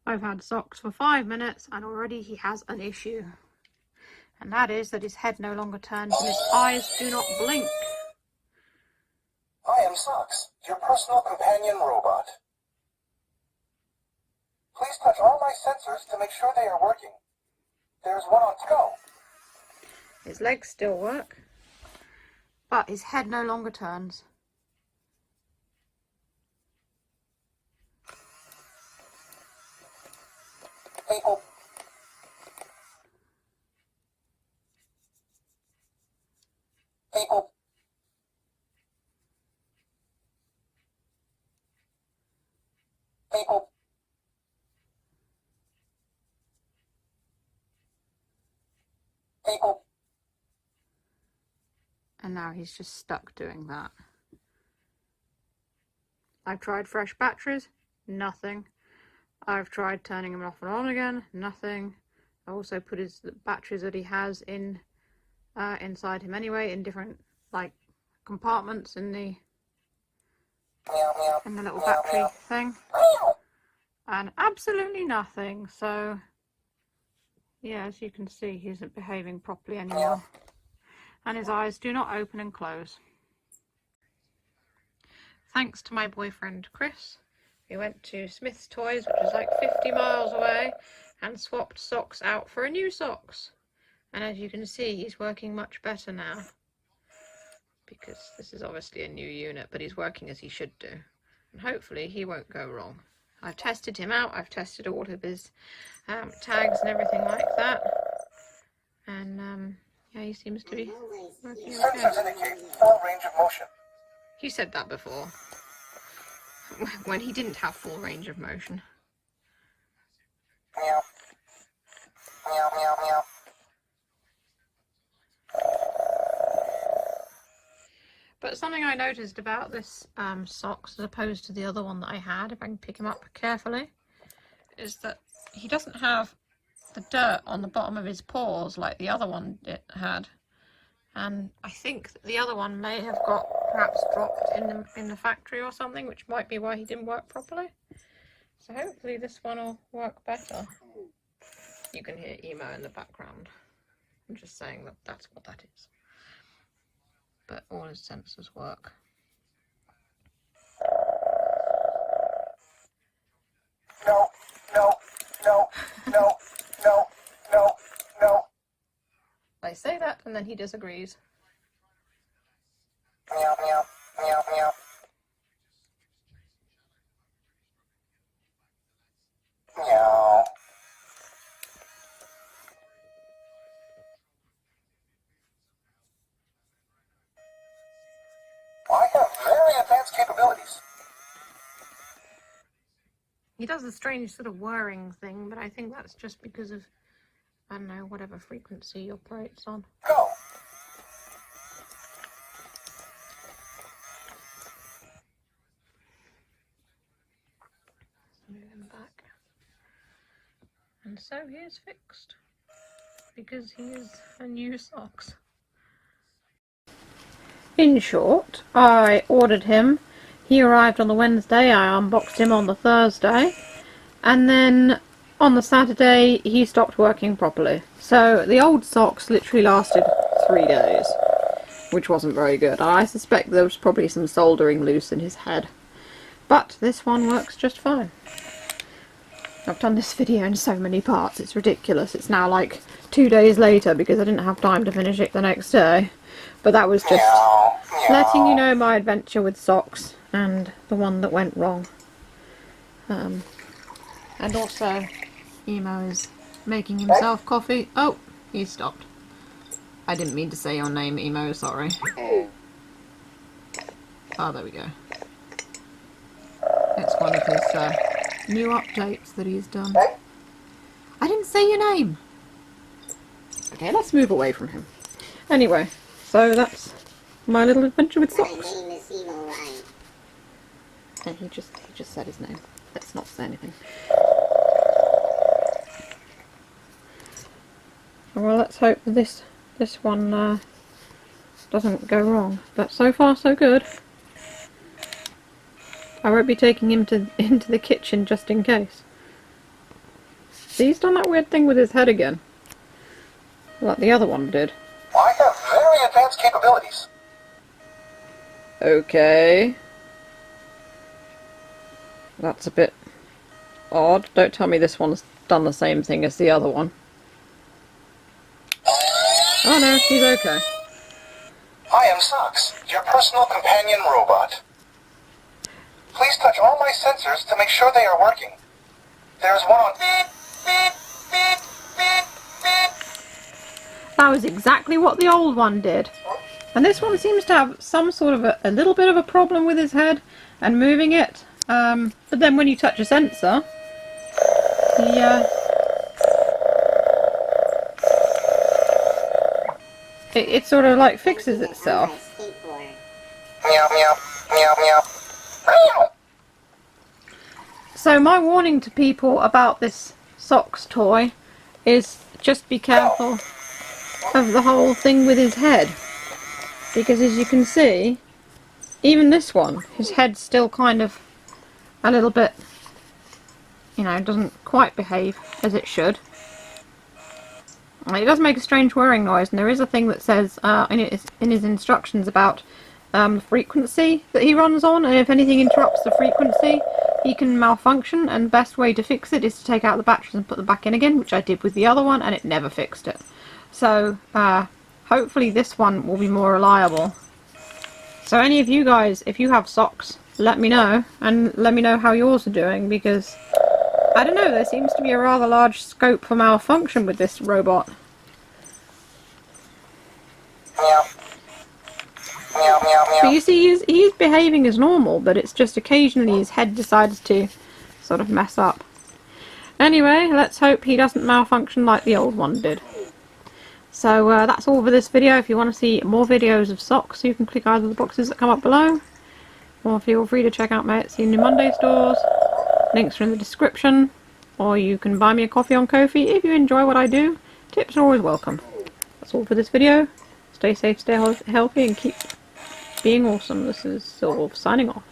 I've had Socks for 5 minutes and already he has an issue. And that is that his head no longer turns and his eyes do not blink. I am Sox, your personal companion robot. Please touch all my sensors to make sure they are working. There's one on go. His legs still work, but his head no longer turns. People. People. People. People. And now he's just stuck doing that. I've tried fresh batteries, nothing. I've tried turning him off and on again, nothing. I also put his batteries that he has in inside him anyway, in different like compartments in the little battery thing, and absolutely nothing. So yeah, as you can see, he isn't behaving properly anymore, and his eyes do not open and close. Thanks to my boyfriend Chris, we went to Smith's Toys, which is like 50 miles away, and swapped Socks out for a new Socks. And as you can see, he's working much better now, because this is obviously a new unit, but he's working as he should do. And hopefully he won't go wrong. I've tested him out, I've tested all of his tags and everything like that. And yeah, he seems to be working okay. Sensors indicate full range of motion. He said that before, when he didn't have full range of motion. Meow. Meow, meow, meow. But something I noticed about this Socks, as opposed to the other one that I had, if I can pick him up carefully, is that he doesn't have the dirt on the bottom of his paws like the other one had. And I think that the other one may have got perhaps dropped in the factory or something, which might be why he didn't work properly. So hopefully this one will work better. You can hear emo in the background. I'm just saying that that's what that is. But all his sensors work. No, no, no, no, no, no, no. I say that and then he disagrees. Meow, meow, meow, meow. Meow. I have very advanced capabilities. He does a strange sort of whirring thing, but I think that's just because of, I don't know, whatever frequency he operates on. Go. Move him back. And so he is fixed, because he is a new Socks. In short, I ordered him, he arrived on the Wednesday, I unboxed him on the Thursday, and then on the Saturday he stopped working properly. So the old Socks literally lasted 3 days, which wasn't very good. I suspect there was probably some soldering loose in his head. But this one works just fine. I've done this video in so many parts, it's ridiculous. It's now like 2 days later because I didn't have time to finish it the next day. But that was just letting you know my adventure with Socks and the one that went wrong. And also, Emo is making himself coffee. Oh, he stopped. I didn't mean to say your name, Emo, sorry. Oh, there we go. It's one of his new updates that he's done. I didn't say your name! Okay, let's move away from him. Anyway, so that's my little adventure with Socks. And he just said his name. Let's not say anything. Well, let's hope that this one doesn't go wrong. But so far, so good. I won't be taking him into the kitchen just in case. See, he's done that weird thing with his head again. Like the other one did. I have very advanced capabilities. Okay. That's a bit odd. Don't tell me this one's done the same thing as the other one. Oh no, he's okay. I am Sox, your personal companion robot. Please touch all my sensors to make sure they are working. There's one on beep, beep, beep, beep, beep. That was exactly what the old one did. And this one seems to have some sort of a little bit of a problem with his head and moving it. But then when you touch a sensor, it sort of like fixes itself. Meow, meow, meow, meow. Meow. So my warning to people about this Sox toy is just be careful of the whole thing with his head. Because as you can see, even this one, his head's still kind of a little bit, you know, doesn't quite behave as it should. It does make a strange whirring noise, and there is a thing that says in his instructions about the frequency that he runs on, and if anything interrupts the frequency, he can malfunction, and the best way to fix it is to take out the batteries and put them back in again, which I did with the other one, and it never fixed it. So, hopefully this one will be more reliable. So any of you guys, if you have Sox, let me know, and let me know how yours are doing, because I don't know, there seems to be a rather large scope for malfunction with this robot. Meow. Meow, meow, meow. But you see, he's behaving as normal, but it's just occasionally his head decides to sort of mess up. Anyway, let's hope he doesn't malfunction like the old one did. So that's all for this video. If you want to see more videos of Sox, you can click either of the boxes that come up below, or feel free to check out my Etsy and New Monday stores. Links are in the description, or you can buy me a coffee on Ko-fi if you enjoy what I do. Tips are always welcome. That's all for this video. Stay safe, stay healthy, and keep being awesome. This is Sylv signing off.